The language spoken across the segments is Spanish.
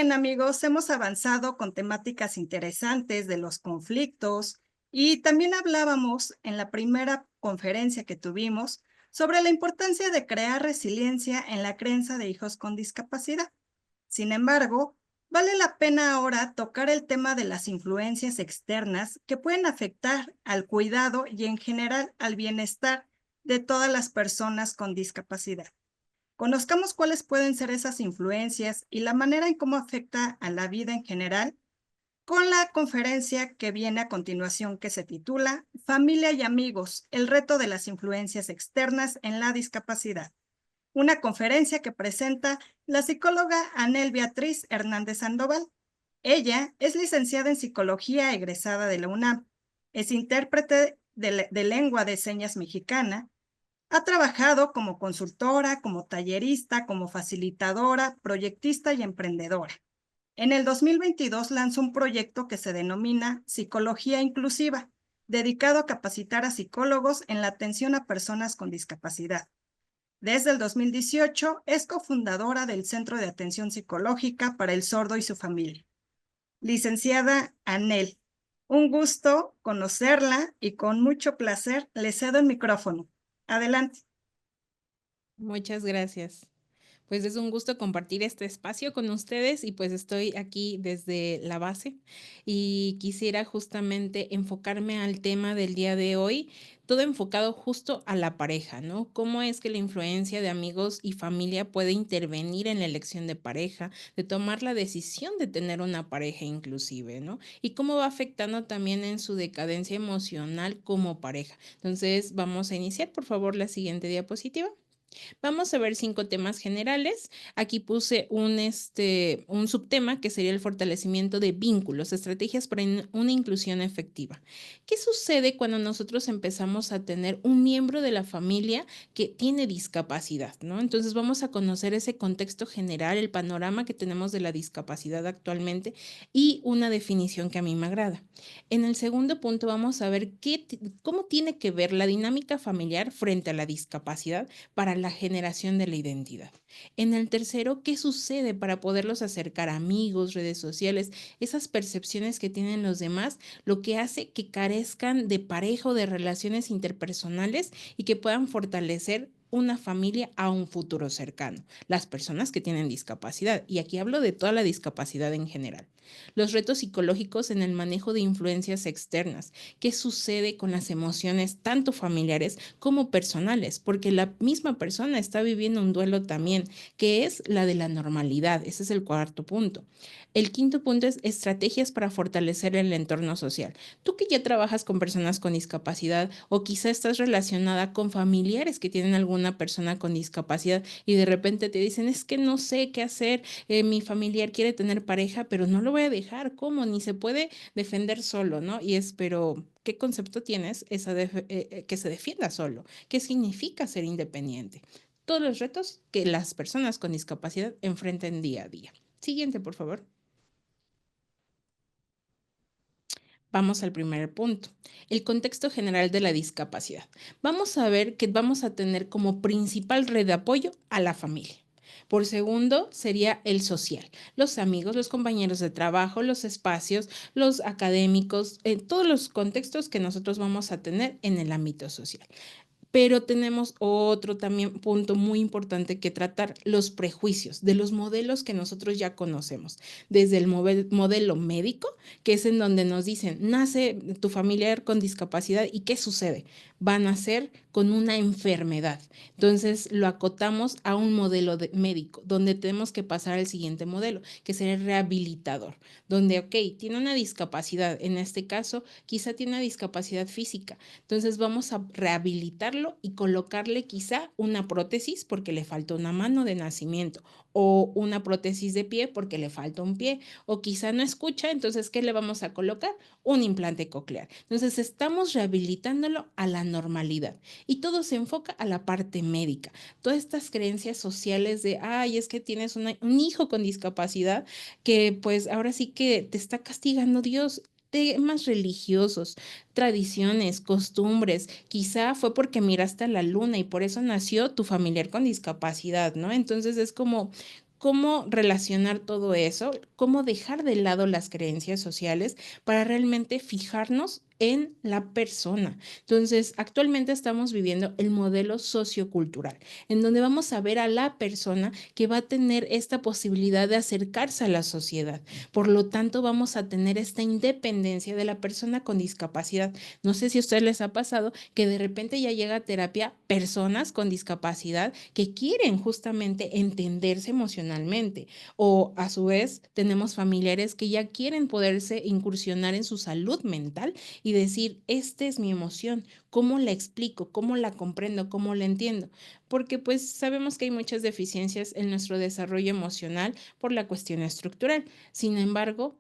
bien, amigos, hemos avanzado con temáticas interesantes de los conflictos y también hablábamos en la primera conferencia que tuvimos sobre la importancia de crear resiliencia en la crianza de hijos con discapacidad. Sin embargo, vale la pena ahora tocar el tema de las influencias externas que pueden afectar al cuidado y en general al bienestar de todas las personas con discapacidad. Conozcamos cuáles pueden ser esas influencias y la manera en cómo afecta a la vida en general con la conferencia que viene a continuación que se titula Familia y amigos, el reto de las influencias externas en la discapacidad. Una conferencia que presenta la psicóloga Anel Beatriz Hernández Sandoval. Ella es licenciada en psicología egresada de la UNAM. Es intérprete de lengua de señas mexicana. Ha trabajado como consultora, como tallerista, como facilitadora, proyectista y emprendedora. En el 2022 lanzó un proyecto que se denomina Psicología Inclusiva, dedicado a capacitar a psicólogos en la atención a personas con discapacidad. Desde el 2018 es cofundadora del Centro de Atención Psicológica para el Sordo y su familia. Licenciada Anel, un gusto conocerla y con mucho placer le cedo el micrófono. Adelante. Muchas gracias. Pues es un gusto compartir este espacio con ustedes y pues estoy aquí desde la base y quisiera justamente enfocarme al tema del día de hoy, todo enfocado justo a la pareja, ¿no? ¿Cómo es que la influencia de amigos y familia puede intervenir en la elección de pareja, de tomar la decisión de tener una pareja inclusive, ¿no? Y cómo va afectando también en su decadencia emocional como pareja. Entonces, vamos a iniciar, por favor, la siguiente diapositiva. Vamos a ver 5 temas generales. Aquí puse un subtema que sería el fortalecimiento de vínculos, estrategias para una inclusión efectiva. ¿Qué sucede cuando nosotros empezamos a tener un miembro de la familia que tiene discapacidad, ¿no? Entonces vamos a conocer ese contexto general, el panorama que tenemos de la discapacidad actualmente y una definición que a mí me agrada. En el segundo punto vamos a ver cómo tiene que ver la dinámica familiar frente a la discapacidad para la generación de la identidad. En el tercero, ¿qué sucede para poderlos acercar a amigos, redes sociales, esas percepciones que tienen los demás, lo que hace que carezcan de pareja o de relaciones interpersonales y que puedan fortalecer una familia a un futuro cercano, las personas que tienen discapacidad, y aquí hablo de toda la discapacidad en general. Los retos psicológicos en el manejo de influencias externas, qué sucede con las emociones tanto familiares como personales, porque la misma persona está viviendo un duelo también, que es la de la normalidad. Ese es el cuarto punto. El quinto punto es estrategias para fortalecer el entorno social. Tú que ya trabajas con personas con discapacidad o quizá estás relacionada con familiares que tienen alguna persona con discapacidad y de repente te dicen, es que no sé qué hacer, mi familiar quiere tener pareja, pero no lo voy a dejar, ¿cómo? Ni se puede defender solo, ¿no? Y es, pero, ¿qué concepto tienes que se defienda solo? ¿Qué significa ser independiente? Todos los retos que las personas con discapacidad enfrenten día a día. Siguiente, por favor. Vamos al primer punto, el contexto general de la discapacidad. Vamos a ver que vamos a tener como principal red de apoyo a la familia. Por segundo, sería el social, los amigos, los compañeros de trabajo, los espacios, los académicos, todos los contextos que nosotros vamos a tener en el ámbito social. Pero tenemos otro también punto muy importante que tratar, los prejuicios de los modelos que nosotros ya conocemos, desde el modelo médico, que es en donde nos dicen, nace tu familiar con discapacidad y ¿qué sucede? Va a nacer con una enfermedad. Entonces lo acotamos a un modelo médico, donde tenemos que pasar al siguiente modelo, que sería el rehabilitador, donde, ok, tiene una discapacidad, en este caso, quizá tiene una discapacidad física, entonces vamos a rehabilitarlo y colocarle quizá una prótesis porque le falta una mano de nacimiento o una prótesis de pie porque le falta un pie o quizá no escucha, entonces ¿qué le vamos a colocar? Un implante coclear. Entonces estamos rehabilitándolo a la normalidad y todo se enfoca a la parte médica. Todas estas creencias sociales de, ay, es que tienes un hijo con discapacidad que pues ahora sí que te está castigando Dios, temas religiosos, tradiciones, costumbres, quizá fue porque miraste a la luna y por eso nació tu familiar con discapacidad, ¿no? Entonces es como, cómo relacionar todo eso, cómo dejar de lado las creencias sociales para realmente fijarnos en la persona. Entonces, actualmente estamos viviendo el modelo sociocultural, en donde vamos a ver a la persona que va a tener esta posibilidad de acercarse a la sociedad. Por lo tanto, vamos a tener esta independencia de la persona con discapacidad. No sé si a ustedes les ha pasado que de repente ya llega a terapia personas con discapacidad que quieren justamente entenderse emocionalmente, o a su vez tenemos familiares que ya quieren poderse incursionar en su salud mental y decir, esta es mi emoción, ¿cómo la explico? ¿Cómo la comprendo? ¿Cómo la entiendo? Porque pues sabemos que hay muchas deficiencias en nuestro desarrollo emocional por la cuestión estructural. Sin embargo,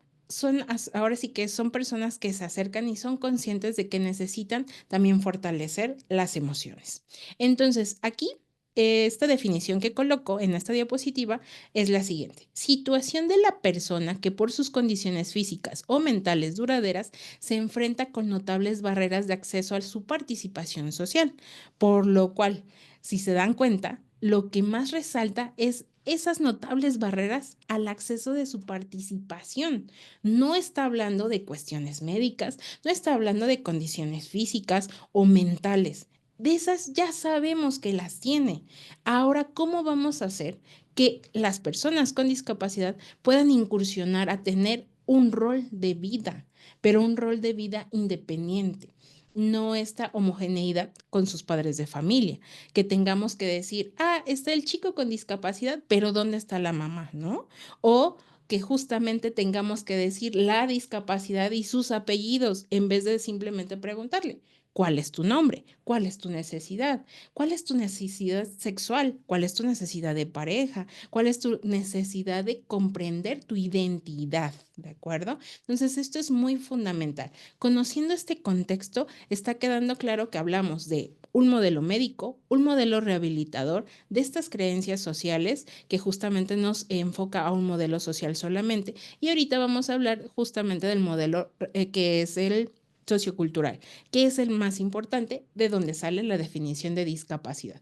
ahora sí que son personas que se acercan y son conscientes de que necesitan también fortalecer las emociones. Entonces, aquí esta definición que coloco en esta diapositiva es la siguiente. Situación de la persona que por sus condiciones físicas o mentales duraderas se enfrenta con notables barreras de acceso a su participación social, por lo cual, si se dan cuenta, lo que más resalta es esas notables barreras al acceso de su participación. No está hablando de cuestiones médicas, no está hablando de condiciones físicas o mentales. De esas ya sabemos que las tiene. Ahora, ¿cómo vamos a hacer que las personas con discapacidad puedan incursionar a tener un rol de vida, pero un rol de vida independiente? No esta homogeneidad con sus padres de familia, que tengamos que decir, está el chico con discapacidad, pero ¿dónde está la mamá? ¿No? O que justamente tengamos que decir la discapacidad y sus apellidos en vez de simplemente preguntarle, ¿cuál es tu nombre? ¿Cuál es tu necesidad? ¿Cuál es tu necesidad sexual? ¿Cuál es tu necesidad de pareja? ¿Cuál es tu necesidad de comprender tu identidad? ¿De acuerdo? Entonces, esto es muy fundamental. Conociendo este contexto, está quedando claro que hablamos de un modelo médico, un modelo rehabilitador, de estas creencias sociales que justamente nos enfoca a un modelo social solamente. Y ahorita vamos a hablar justamente del modelo que es el sociocultural, que es el más importante, de donde sale la definición de discapacidad.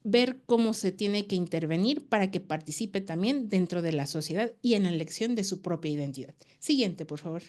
Ver cómo se tiene que intervenir para que participe también dentro de la sociedad y en la elección de su propia identidad. Siguiente, por favor.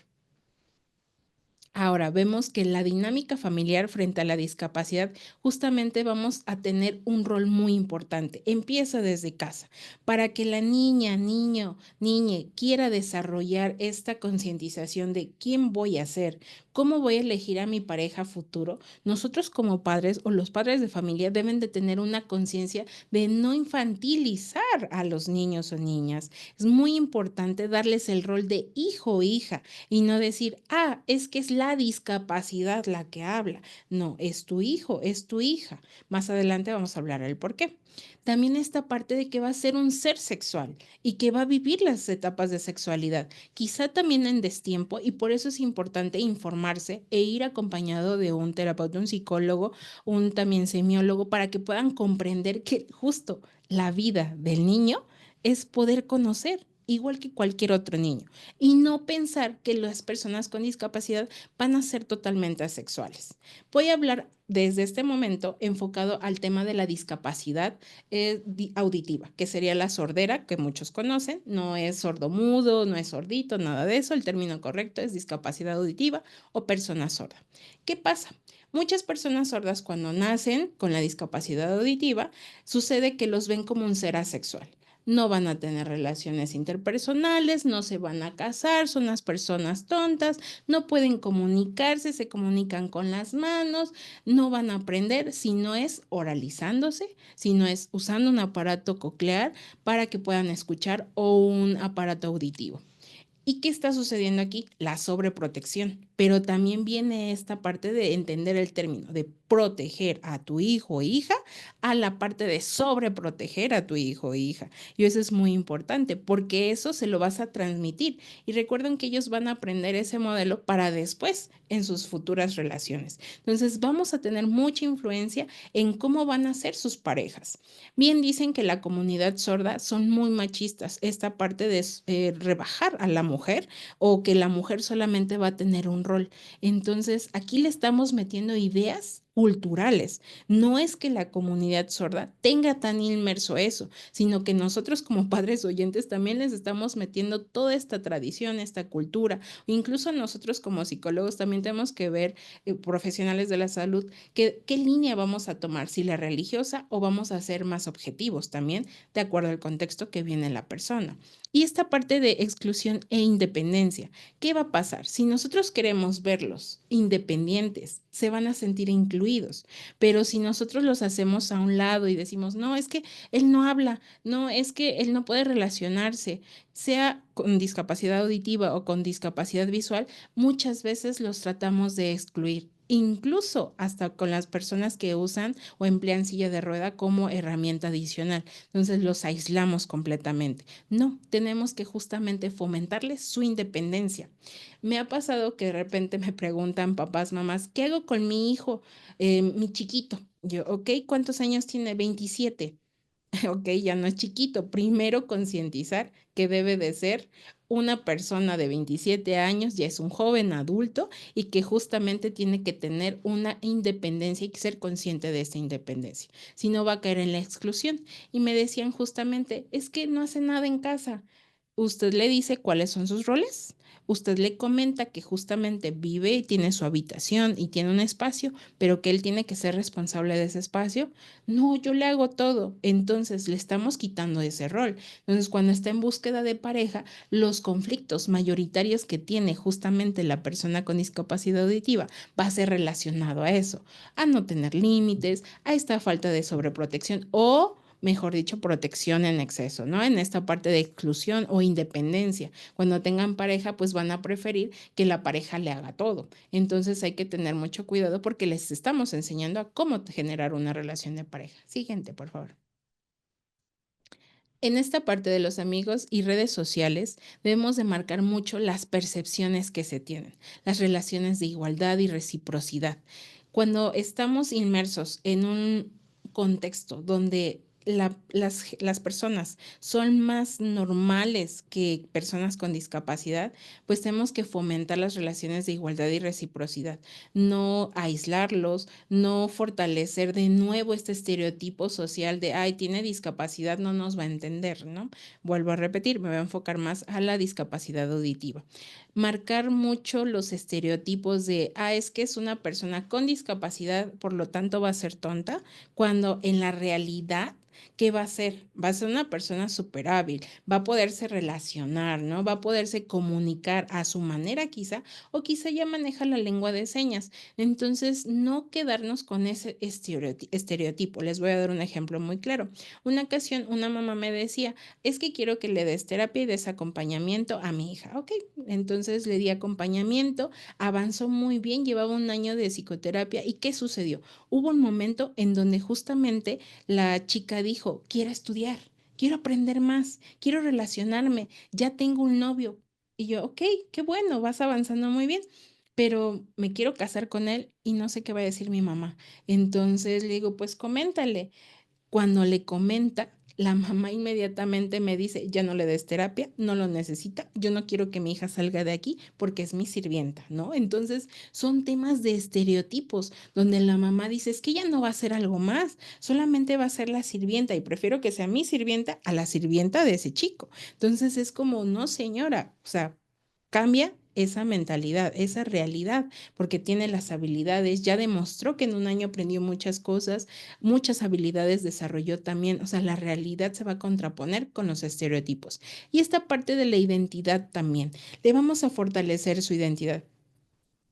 Ahora vemos que la dinámica familiar frente a la discapacidad justamente vamos a tener un rol muy importante. Empieza desde casa para que la niña, niño, niñe quiera desarrollar esta concientización de quién voy a ser, cómo voy a elegir a mi pareja futuro. Nosotros como padres o los padres de familia deben de tener una conciencia de no infantilizar a los niños o niñas. Es muy importante darles el rol de hijo o hija y no decir, es que es la discapacidad la que habla. No, es tu hijo, es tu hija. Más adelante vamos a hablar del por qué. También esta parte de que va a ser un ser sexual y que va a vivir las etapas de sexualidad, quizá también en destiempo, y por eso es importante informarse e ir acompañado de un terapeuta, un psicólogo, un también semiólogo, para que puedan comprender que justo la vida del niño es poder conocer, igual que cualquier otro niño, y no pensar que las personas con discapacidad van a ser totalmente asexuales. Voy a hablar desde este momento enfocado al tema de la discapacidad auditiva, que sería la sordera, que muchos conocen. No es sordomudo, no es sordito, nada de eso. El término correcto es discapacidad auditiva o persona sorda. ¿Qué pasa? Muchas personas sordas cuando nacen con la discapacidad auditiva, sucede que los ven como un ser asexual. No van a tener relaciones interpersonales, no se van a casar, son las personas tontas, no pueden comunicarse, se comunican con las manos, no van a aprender si no es oralizándose, si no es usando un aparato coclear para que puedan escuchar o un aparato auditivo. ¿Y qué está sucediendo aquí? La sobreprotección. Pero también viene esta parte de entender el término, de proteger a tu hijo o hija, a la parte de sobreproteger a tu hijo o hija. Y eso es muy importante porque eso se lo vas a transmitir. Y recuerden que ellos van a aprender ese modelo para después en sus futuras relaciones. Entonces vamos a tener mucha influencia en cómo van a ser sus parejas. Bien dicen que la comunidad sorda son muy machistas, esta parte de rebajar a la mujer o que la mujer solamente va a tener un rol. Entonces, aquí le estamos metiendo ideas culturales. No es que la comunidad sorda tenga tan inmerso eso, sino que nosotros como padres oyentes también les estamos metiendo toda esta tradición, esta cultura. Incluso nosotros como psicólogos también tenemos que ver, profesionales de la salud, qué línea vamos a tomar, si la religiosa o vamos a ser más objetivos también, de acuerdo al contexto que viene la persona. Y esta parte de exclusión e independencia, ¿qué va a pasar? Si nosotros queremos verlos independientes, se van a sentir incluidos, pero si nosotros los hacemos a un lado y decimos, no, es que él no habla, no, es que él no puede relacionarse, sea con discapacidad auditiva o con discapacidad visual, muchas veces los tratamos de excluir. Incluso hasta con las personas que usan o emplean silla de rueda como herramienta adicional. Entonces los aislamos completamente. No, tenemos que justamente fomentarles su independencia. Me ha pasado que de repente me preguntan papás, mamás, ¿qué hago con mi hijo, mi chiquito? Yo, ok, ¿cuántos años tiene? 27. Ok, ya no es chiquito. Primero concientizar que debe de ser una persona de 27 años, ya es un joven adulto y que justamente tiene que tener una independencia y que ser consciente de esa independencia. Si no va a caer en la exclusión. Y me decían justamente, es que no hace nada en casa. Usted le dice cuáles son sus roles. Usted le comenta que justamente vive y tiene su habitación y tiene un espacio, pero que él tiene que ser responsable de ese espacio. No, yo le hago todo. Entonces le estamos quitando ese rol. Entonces, cuando está en búsqueda de pareja, los conflictos mayoritarios que tiene justamente la persona con discapacidad auditiva va a ser relacionado a eso, a no tener límites, a esta falta de sobreprotección o, mejor dicho, protección en exceso, ¿no? En esta parte de exclusión o independencia. Cuando tengan pareja, pues van a preferir que la pareja le haga todo. Entonces hay que tener mucho cuidado porque les estamos enseñando a cómo generar una relación de pareja. Siguiente, por favor. En esta parte de los amigos y redes sociales debemos de marcar mucho las percepciones que se tienen, las relaciones de igualdad y reciprocidad. Cuando estamos inmersos en un contexto donde las personas son más normales que personas con discapacidad, pues tenemos que fomentar las relaciones de igualdad y reciprocidad, no aislarlos, no fortalecer de nuevo este estereotipo social de, ay, tiene discapacidad, no nos va a entender, ¿no? Vuelvo a repetir, me voy a enfocar más a la discapacidad auditiva. Marcar mucho los estereotipos de, es que es una persona con discapacidad, por lo tanto va a ser tonta, cuando en la realidad, ¿qué va a ser? Va a ser una persona súper hábil, va a poderse relacionar, ¿no? Va a poderse comunicar a su manera quizá, o quizá ya maneja la lengua de señas. Entonces, no quedarnos con ese estereotipo. Les voy a dar un ejemplo muy claro. Una ocasión, una mamá me decía, es que quiero que le des terapia y des acompañamiento a mi hija. Ok, entonces le di acompañamiento, avanzó muy bien, llevaba un año de psicoterapia. ¿Y qué sucedió? Hubo un momento en donde justamente la chica dijo, quiero estudiar, quiero aprender más, quiero relacionarme, ya tengo un novio. Y yo, ok, qué bueno, vas avanzando muy bien, pero me quiero casar con él y no sé qué va a decir mi mamá. Entonces le digo, pues coméntale. Cuando le comenta, la mamá inmediatamente me dice, ya no le des terapia, no lo necesita, yo no quiero que mi hija salga de aquí porque es mi sirvienta, ¿no? Entonces son temas de estereotipos donde la mamá dice, es que ella no va a hacer algo más, solamente va a ser la sirvienta y prefiero que sea mi sirvienta a la sirvienta de ese chico. Entonces es como, no señora, o sea, cambia esa mentalidad, esa realidad, porque tiene las habilidades, ya demostró que en un año aprendió muchas cosas, muchas habilidades desarrolló también, o sea, la realidad se va a contraponer con los estereotipos. Y esta parte de la identidad también, le vamos a fortalecer su identidad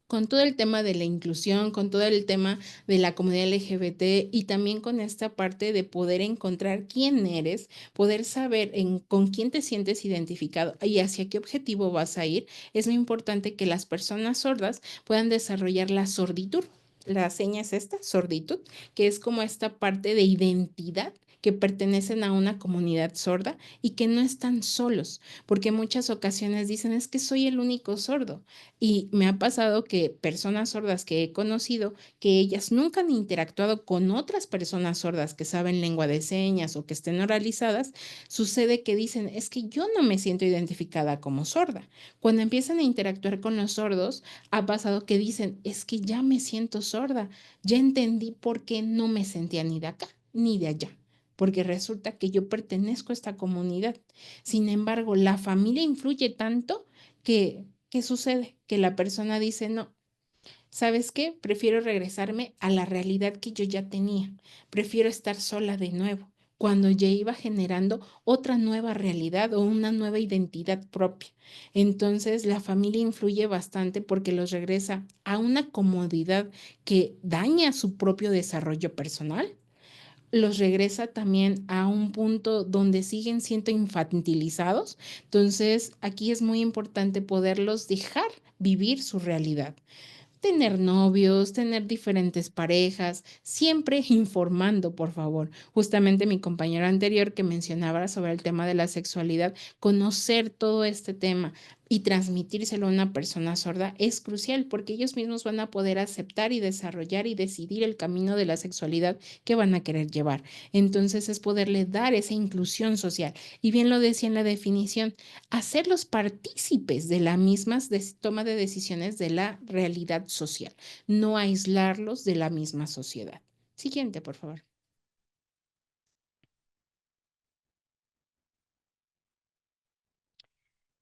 con todo el tema de la inclusión, con todo el tema de la comunidad LGBT y también con esta parte de poder encontrar quién eres, poder saber con quién te sientes identificado y hacia qué objetivo vas a ir, es muy importante que las personas sordas puedan desarrollar la sorditud. La seña es esta, sorditud, que es como esta parte de identidad que pertenecen a una comunidad sorda y que no están solos, porque muchas ocasiones dicen, es que soy el único sordo. Y me ha pasado que personas sordas que he conocido, que ellas nunca han interactuado con otras personas sordas que saben lengua de señas o que estén oralizadas, sucede que dicen, es que yo no me siento identificada como sorda. Cuando empiezan a interactuar con los sordos, ha pasado que dicen, es que ya me siento sorda, ya entendí por qué no me sentía ni de acá ni de allá, porque resulta que yo pertenezco a esta comunidad. Sin embargo, la familia influye tanto que, ¿qué sucede? Que la persona dice, no, ¿sabes qué? Prefiero regresarme a la realidad que yo ya tenía. Prefiero estar sola de nuevo, cuando ya iba generando otra nueva realidad o una nueva identidad propia. Entonces, la familia influye bastante porque los regresa a una comodidad que daña su propio desarrollo personal, los regresa también a un punto donde siguen siendo infantilizados. Entonces, aquí es muy importante poderlos dejar vivir su realidad, tener novios, tener diferentes parejas, siempre informando, por favor. Justamente mi compañero anterior que mencionaba sobre el tema de la sexualidad, conocer todo este tema y transmitírselo a una persona sorda es crucial porque ellos mismos van a poder aceptar y desarrollar y decidir el camino de la sexualidad que van a querer llevar. Entonces es poderle dar esa inclusión social. Y bien lo decía en la definición, hacerlos partícipes de la misma toma de decisiones de la realidad social, no aislarlos de la misma sociedad. Siguiente, por favor.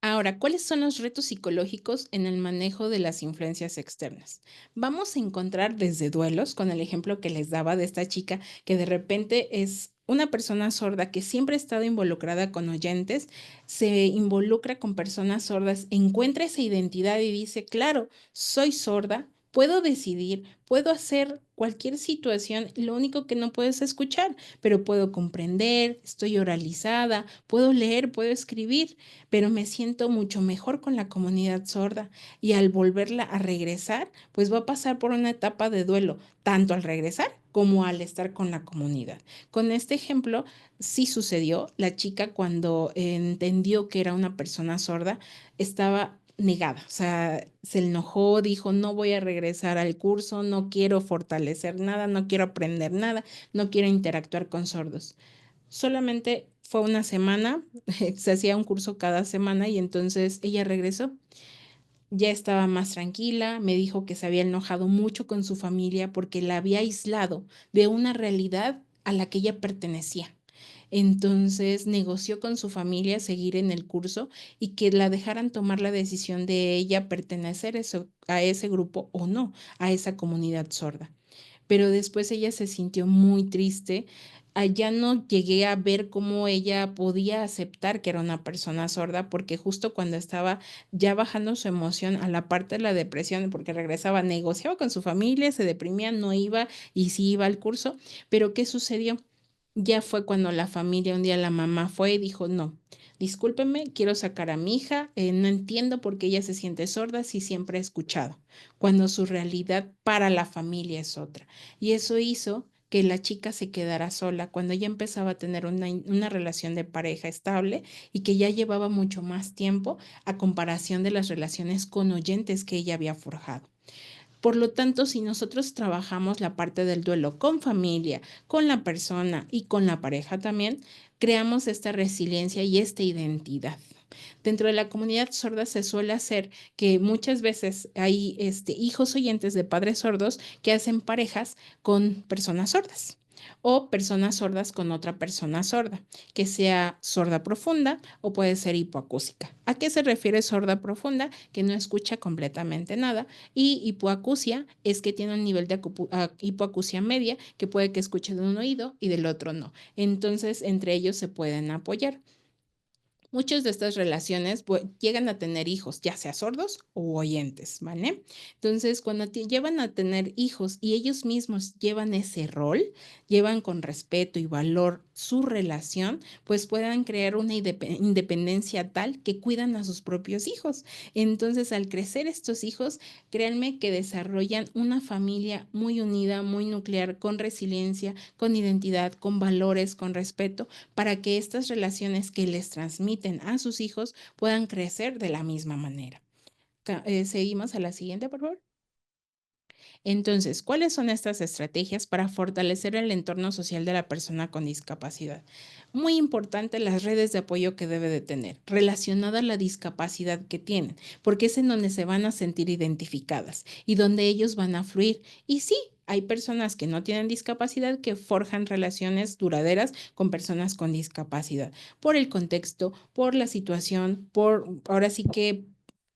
Ahora, ¿cuáles son los retos psicológicos en el manejo de las influencias externas? Vamos a encontrar desde duelos, con el ejemplo que les daba de esta chica que de repente es una persona sorda que siempre ha estado involucrada con oyentes, se involucra con personas sordas, encuentra esa identidad y dice, claro, soy sorda, puedo decidir, puedo hacer cualquier situación, lo único que no puedo es escuchar, pero puedo comprender, estoy oralizada, puedo leer, puedo escribir, pero me siento mucho mejor con la comunidad sorda y al volverla a regresar, pues va a pasar por una etapa de duelo, tanto al regresar como al estar con la comunidad. Con este ejemplo, sí sucedió, la chica cuando entendió que era una persona sorda, estaba negada, o sea, se enojó, dijo, no voy a regresar al curso, no quiero fortalecer nada, no quiero aprender nada, no quiero interactuar con sordos. Solamente fue una semana, se hacía un curso cada semana y entonces ella regresó. Ya estaba más tranquila, me dijo que se había enojado mucho con su familia porque la había aislado de una realidad a la que ella pertenecía. Entonces negoció con su familia seguir en el curso y que la dejaran tomar la decisión de ella pertenecer a ese grupo o no, a esa comunidad sorda. Pero después ella se sintió muy triste. Allá no llegué a ver cómo ella podía aceptar que era una persona sorda, porque justo cuando estaba ya bajando su emoción a la parte de la depresión, porque regresaba, negociaba con su familia, se deprimía, no iba y sí iba al curso, pero ¿qué sucedió? Ya fue cuando la familia, un día la mamá fue y dijo, no, discúlpeme, quiero sacar a mi hija, no entiendo por qué ella se siente sorda si siempre ha escuchado, cuando su realidad para la familia es otra. Y eso hizo que la chica se quedara sola cuando ella empezaba a tener una relación de pareja estable y que ya llevaba mucho más tiempo a comparación de las relaciones con oyentes que ella había forjado. Por lo tanto, si nosotros trabajamos la parte del duelo con familia, con la persona y con la pareja también, creamos esta resiliencia y esta identidad. Dentro de la comunidad sorda se suele hacer que muchas veces hay hijos oyentes de padres sordos que hacen parejas con personas sordas o personas sordas con otra persona sorda, que sea sorda profunda o puede ser hipoacúsica. ¿A qué se refiere sorda profunda? Que no escucha completamente nada, y hipoacusia es que tiene un nivel de hipoacusia media que puede que escuche de un oído y del otro no. Entonces, entre ellos se pueden apoyar. Muchas de estas relaciones llegan a tener hijos, ya sea sordos o oyentes, ¿vale? Entonces, cuando llevan a tener hijos y ellos mismos llevan ese rol, llevan con respeto y valor su relación, pues puedan crear una independencia tal que cuidan a sus propios hijos. Entonces, al crecer estos hijos, créanme que desarrollan una familia muy unida, muy nuclear, con resiliencia, con identidad, con valores, con respeto, para que estas relaciones que les transmiten a sus hijos puedan crecer de la misma manera. Seguimos a la siguiente, por favor. Entonces, ¿cuáles son estas estrategias para fortalecer el entorno social de la persona con discapacidad? Muy importante las redes de apoyo que debe de tener, relacionada a la discapacidad que tienen, porque es en donde se van a sentir identificadas y donde ellos van a fluir. Y sí, hay personas que no tienen discapacidad que forjan relaciones duraderas con personas con discapacidad, por el contexto, por la situación, por ahora sí que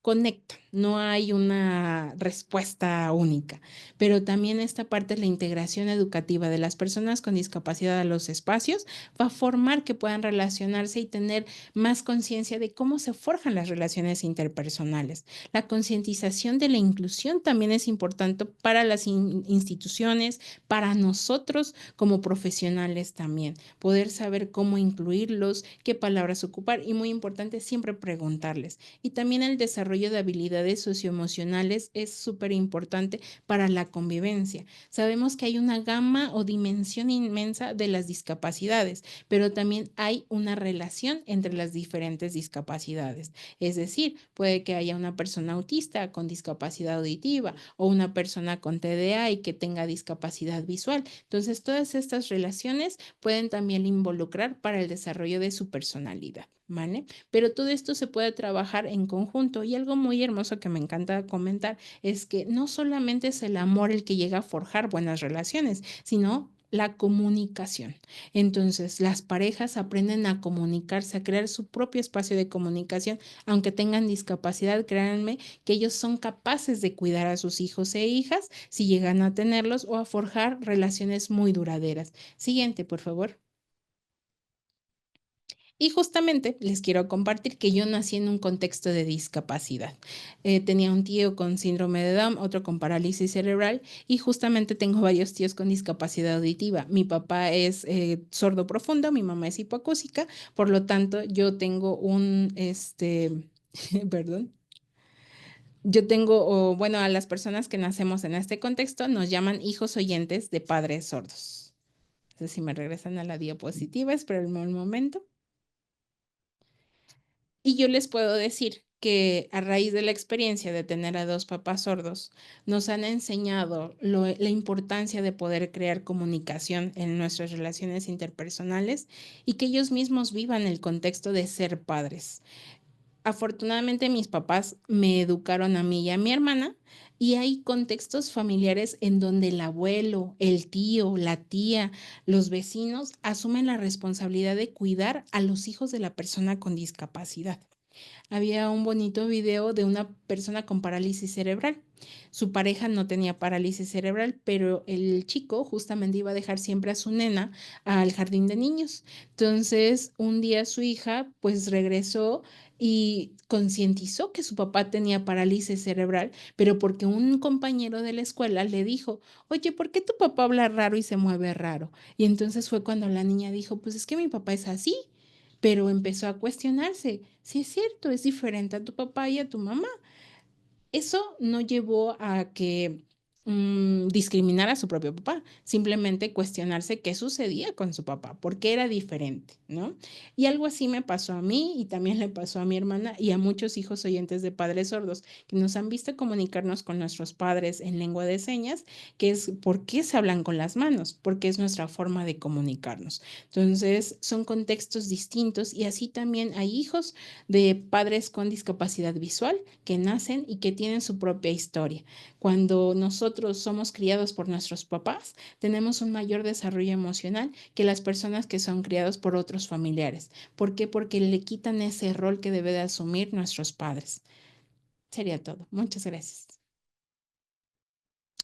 conectan, no hay una respuesta única, pero también esta parte de la integración educativa de las personas con discapacidad a los espacios va a formar que puedan relacionarse y tener más conciencia de cómo se forjan las relaciones interpersonales. La concientización de la inclusión también es importante para las instituciones, para nosotros como profesionales también, poder saber cómo incluirlos, qué palabras ocupar y muy importante siempre preguntarles. Y también el desarrollo de habilidades socioemocionales es súper importante para la convivencia. Sabemos que hay una gama o dimensión inmensa de las discapacidades, pero también hay una relación entre las diferentes discapacidades. Es decir, puede que haya una persona autista con discapacidad auditiva o una persona con TDA y que tenga discapacidad visual. Entonces, todas estas relaciones pueden también involucrar para el desarrollo de su personalidad, ¿vale? Pero todo esto se puede trabajar en conjunto y algo muy hermoso que me encanta comentar es que no solamente es el amor el que llega a forjar buenas relaciones, sino la comunicación. Entonces, las parejas aprenden a comunicarse, a crear su propio espacio de comunicación, aunque tengan discapacidad, créanme que ellos son capaces de cuidar a sus hijos e hijas si llegan a tenerlos o a forjar relaciones muy duraderas. Siguiente, por favor. Y justamente les quiero compartir que yo nací en un contexto de discapacidad. Tenía un tío con síndrome de Down, otro con parálisis cerebral y justamente tengo varios tíos con discapacidad auditiva. Mi papá es sordo profundo, mi mamá es hipoacúsica, por lo tanto yo tengo perdón, yo tengo, bueno, a las personas que nacemos en este contexto nos llaman hijos oyentes de padres sordos. Entonces, si me regresan a la diapositiva, espero un momento. Y yo les puedo decir que a raíz de la experiencia de tener a dos papás sordos, nos han enseñado la importancia de poder crear comunicación en nuestras relaciones interpersonales y que ellos mismos vivan el contexto de ser padres. Afortunadamente mis papás me educaron a mí y a mi hermana y hay contextos familiares en donde el abuelo, el tío, la tía, los vecinos asumen la responsabilidad de cuidar a los hijos de la persona con discapacidad. Había un bonito video de una persona con parálisis cerebral. Su pareja no tenía parálisis cerebral, pero el chico justamente iba a dejar siempre a su nena al jardín de niños. Entonces, un día su hija pues regresó y concientizó que su papá tenía parálisis cerebral, pero porque un compañero de la escuela le dijo, oye, ¿por qué tu papá habla raro y se mueve raro? Y entonces fue cuando la niña dijo, pues es que mi papá es así, pero empezó a cuestionarse, si es cierto, es diferente a tu papá y a tu mamá. Eso no llevó a que discriminara a su propio papá, simplemente cuestionarse qué sucedía con su papá, por qué era diferente, ¿no? Y algo así me pasó a mí y también le pasó a mi hermana y a muchos hijos oyentes de padres sordos que nos han visto comunicarnos con nuestros padres en lengua de señas, que es por qué se hablan con las manos, porque es nuestra forma de comunicarnos. Entonces, son contextos distintos y así también hay hijos de padres con discapacidad visual que nacen y que tienen su propia historia. Cuando nosotros somos criados por nuestros papás, tenemos un mayor desarrollo emocional que las personas que son criados por otros familiares. ¿Por qué? Porque le quitan ese rol que debe de asumir nuestros padres. Sería todo. Muchas gracias.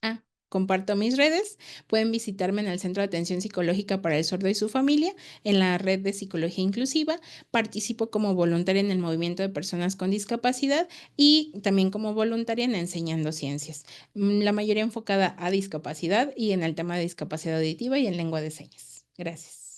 Ah, Comparto mis redes. Pueden visitarme en el Centro de Atención Psicológica para el Sordo y su familia, en la red de Psicología Inclusiva. Participo como voluntaria en el movimiento de personas con discapacidad y también como voluntaria en Enseñando Ciencias. La mayoría enfocada a discapacidad y en el tema de discapacidad auditiva y en lengua de señas. Gracias.